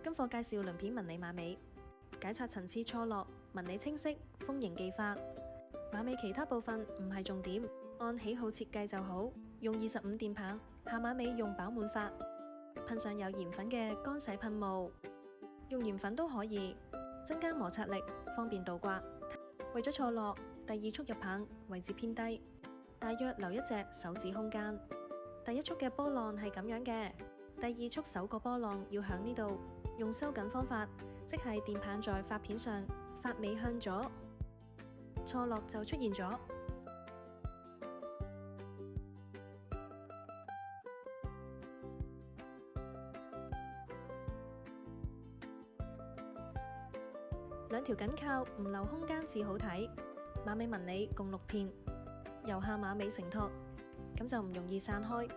今課介紹鱗片紋理馬尾，解拆層次錯落，紋理清晰，豐盈技法。馬尾其他部分唔係重點，按喜好設計就好。用25電棒，下馬尾用飽滿法，噴上有鹽粉嘅乾洗噴霧，用鹽粉都可以，增加摩擦力，方便倒刮。為咗錯落，第二束入棒位置偏低，大約留一隻手指空間。第一束嘅波浪係咁樣嘅，第二束首個波浪要響呢度。用收緊方法，即係電棒在發片上發尾向左，錯落就出現咗。兩條緊靠，唔留空間至好睇。馬尾紋理共6片，由下馬尾承托，咁就唔容易散開。